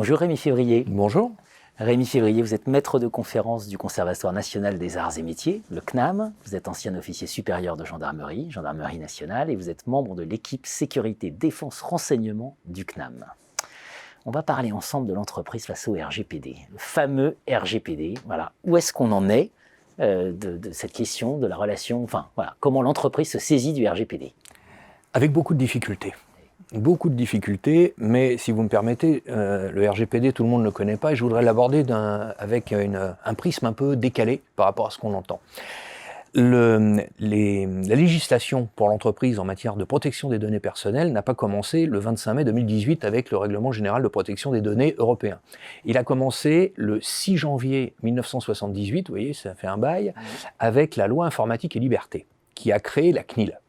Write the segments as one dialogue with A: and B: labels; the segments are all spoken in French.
A: Bonjour Rémi Février.
B: Bonjour.
A: Rémi Février, vous êtes maître de conférence du Conservatoire national des arts et métiers, le CNAM. Vous êtes ancien officier supérieur de gendarmerie, gendarmerie nationale, et vous êtes membre de l'équipe sécurité, défense, renseignement du CNAM. On va parler ensemble de l'entreprise face au RGPD, le fameux RGPD. Voilà. Où est-ce qu'on en est de cette question, de la relation, enfin voilà, comment l'entreprise se saisit du RGPD?
B: Avec beaucoup de difficultés. Beaucoup de difficultés, mais si vous me permettez, le RGPD, tout le monde ne le connaît pas, et je voudrais l'aborder avec un prisme un peu décalé par rapport à ce qu'on entend. La législation pour l'entreprise en matière de protection des données personnelles n'a pas commencé le 25 mai 2018 avec le Règlement général de protection des données européen. Il a commencé le 6 janvier 1978, vous voyez, ça fait un bail, avec la loi informatique et liberté, qui a créé la CNIL.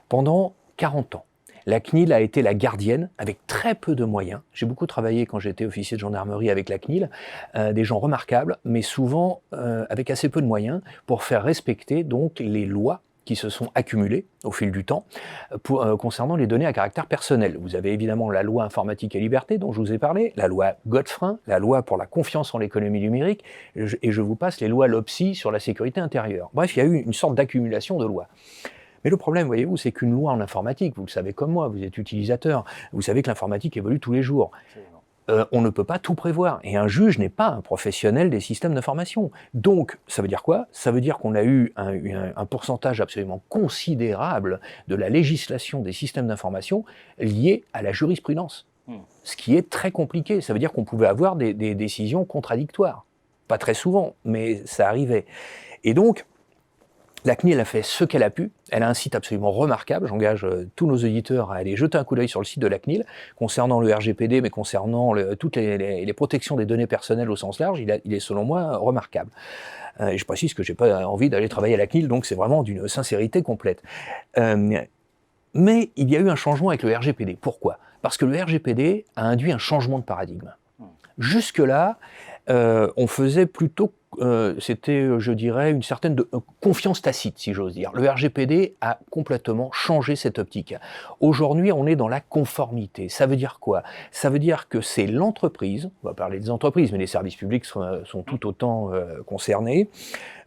B: Pendant 40 ans. La CNIL a été la gardienne, avec très peu de moyens. J'ai beaucoup travaillé quand j'étais officier de gendarmerie avec la CNIL, des gens remarquables, mais souvent avec assez peu de moyens pour faire respecter donc les lois qui se sont accumulées au fil du temps concernant les données à caractère personnel. Vous avez évidemment la loi informatique et liberté dont je vous ai parlé, la loi Godefrein, la loi pour la confiance en l'économie numérique, et je vous passe les lois LOPSI sur la sécurité intérieure. Bref, il y a eu une sorte d'accumulation de lois. Mais le problème, voyez-vous, c'est qu'une loi en informatique, vous le savez comme moi, vous êtes utilisateur, vous savez que l'informatique évolue tous les jours. On ne peut pas tout prévoir. Et un juge n'est pas un professionnel des systèmes d'information. Donc, ça veut dire quoi? Ça veut dire qu'on a eu un pourcentage absolument considérable de la législation des systèmes d'information liée à la jurisprudence. Ce qui est très compliqué. Ça veut dire qu'on pouvait avoir des décisions contradictoires. Pas très souvent, mais ça arrivait. Et donc, la CNIL a fait ce qu'elle a pu. Elle a un site absolument remarquable. J'engage tous nos auditeurs à aller jeter un coup d'œil sur le site de la CNIL concernant le RGPD, mais concernant toutes les protections des données personnelles au sens large. Il est selon moi remarquable. Et je précise que je n'ai pas envie d'aller travailler à la CNIL, donc c'est vraiment d'une sincérité complète. Mais il y a eu un changement avec le RGPD. Pourquoi? Parce que le RGPD a induit un changement de paradigme. Jusque-là, on faisait plutôt, c'était, je dirais, une certaine confiance tacite, si j'ose dire. Le RGPD a complètement changé cette optique. Aujourd'hui, on est dans la conformité. Ça veut dire quoi? Ça veut dire que c'est l'entreprise, on va parler des entreprises, mais les services publics sont tout autant concernés,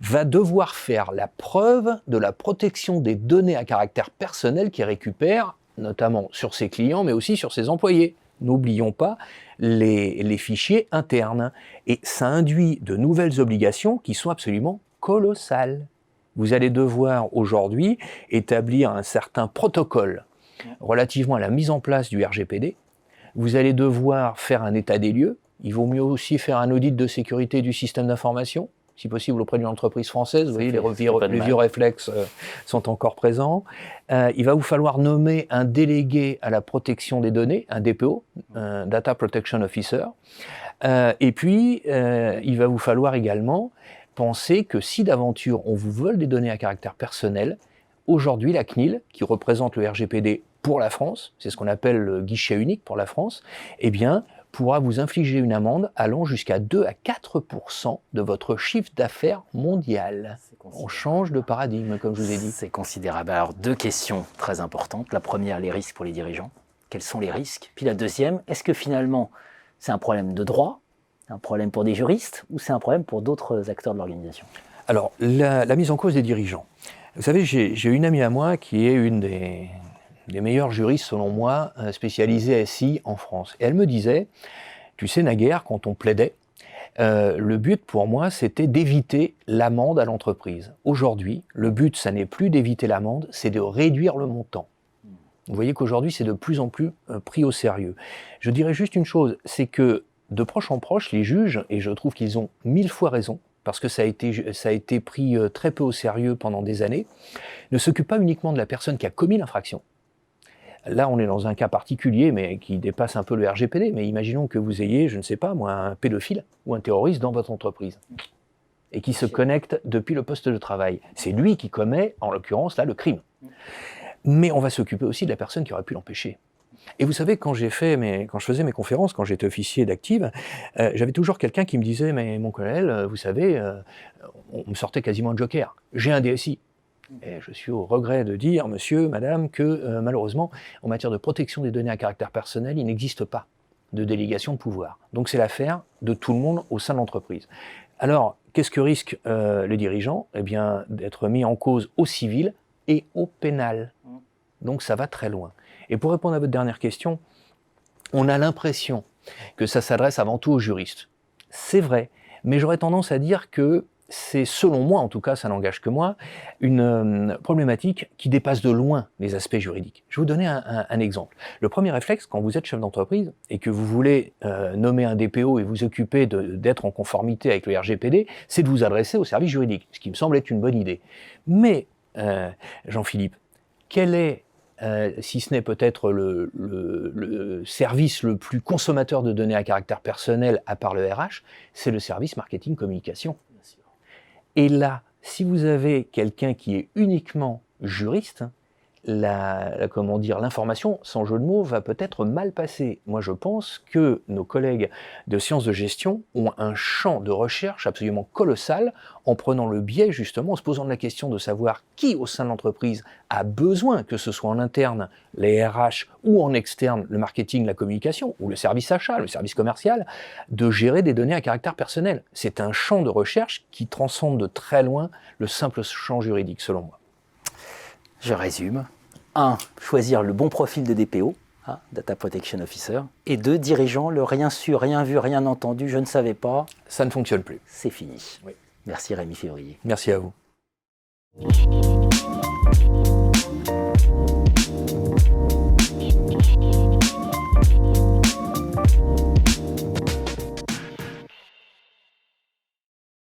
B: va devoir faire la preuve de la protection des données à caractère personnel qu'il récupère, notamment sur ses clients, mais aussi sur ses employés. N'oublions pas les fichiers internes. Et ça induit de nouvelles obligations qui sont absolument colossales. Vous allez devoir aujourd'hui établir un certain protocole relativement à la mise en place du RGPD. Vous allez devoir faire un état des lieux. Il vaut mieux aussi faire un audit de sécurité du système d'information, si possible auprès d'une entreprise française. Vous voyez, les vieux réflexes sont encore présents. Il va vous falloir nommer un délégué à la protection des données, un DPO, un Data Protection Officer. Et puis, il va vous falloir également penser que si d'aventure on vous vole des données à caractère personnel, aujourd'hui la CNIL, qui représente le RGPD pour la France, c'est ce qu'on appelle le guichet unique pour la France, eh bien, pourra vous infliger une amende allant jusqu'à 2 à 4% de votre chiffre d'affaires mondial. On change de paradigme, comme je vous ai dit.
A: C'est considérable. Alors, deux questions très importantes. La première, les risques pour les dirigeants. Quels sont les risques? Puis la deuxième, est-ce que finalement, c'est un problème de droit, un problème pour des juristes, ou c'est un problème pour d'autres acteurs de l'organisation?
B: Alors, la mise en cause des dirigeants. Vous savez, j'ai une amie à moi qui est une des meilleurs juristes, selon moi, spécialisés SI en France. Et elle me disait, tu sais, naguère, quand on plaidait, le but pour moi, c'était d'éviter l'amende à l'entreprise. Aujourd'hui, le but, ça n'est plus d'éviter l'amende, c'est de réduire le montant. Vous voyez qu'aujourd'hui, c'est de plus en plus pris au sérieux. Je dirais juste une chose, c'est que de proche en proche, les juges, et je trouve qu'ils ont 1000 fois raison, parce que ça a été pris très peu au sérieux pendant des années, ne s'occupent pas uniquement de la personne qui a commis l'infraction. Là, on est dans un cas particulier, mais qui dépasse un peu le RGPD. Mais imaginons que vous ayez, je ne sais pas, moi, un pédophile ou un terroriste dans votre entreprise et qui se connecte depuis le poste de travail. C'est lui qui commet, en l'occurrence, là, le crime. Mais on va s'occuper aussi de la personne qui aurait pu l'empêcher. Et vous savez, quand je faisais mes conférences, quand j'étais officier d'active, j'avais toujours quelqu'un qui me disait « Mais mon colonel, vous savez, on me sortait quasiment un joker. J'ai un DSI. » Et je suis au regret de dire, monsieur, madame, que malheureusement, en matière de protection des données à caractère personnel, il n'existe pas de délégation de pouvoir. Donc c'est l'affaire de tout le monde au sein de l'entreprise. Alors, qu'est-ce que risquent les dirigeants? Eh bien, d'être mis en cause au civil et au pénal. Donc ça va très loin. Et pour répondre à votre dernière question, on a l'impression que ça s'adresse avant tout aux juristes. C'est vrai, mais j'aurais tendance à dire que c'est, selon moi, en tout cas, ça n'engage que moi, une problématique qui dépasse de loin les aspects juridiques. Je vais vous donner un exemple. Le premier réflexe, quand vous êtes chef d'entreprise et que vous voulez nommer un DPO et vous occuper d'être en conformité avec le RGPD, c'est de vous adresser au service juridique, ce qui me semble être une bonne idée. Mais, Jean-Philippe, quel est, si ce n'est peut-être le service le plus consommateur de données à caractère personnel à part le RH, c'est le service marketing communication. Et là, si vous avez quelqu'un qui est uniquement juriste, l'information, sans jeu de mots, va peut-être mal passer. Moi, je pense que nos collègues de sciences de gestion ont un champ de recherche absolument colossal en prenant le biais, justement, en se posant la question de savoir qui, au sein de l'entreprise, a besoin, que ce soit en interne, les RH, ou en externe, le marketing, la communication, ou le service achat, le service commercial, de gérer des données à caractère personnel. C'est un champ de recherche qui transcende de très loin le simple champ juridique, selon moi.
A: Je résume. 1. Choisir le bon profil de DPO, Data Protection Officer. Et 2. Dirigeant, le rien su, rien vu, rien entendu, je ne savais pas.
B: Ça ne fonctionne plus.
A: C'est fini.
B: Oui.
A: Merci Rémi Février.
B: Merci à vous.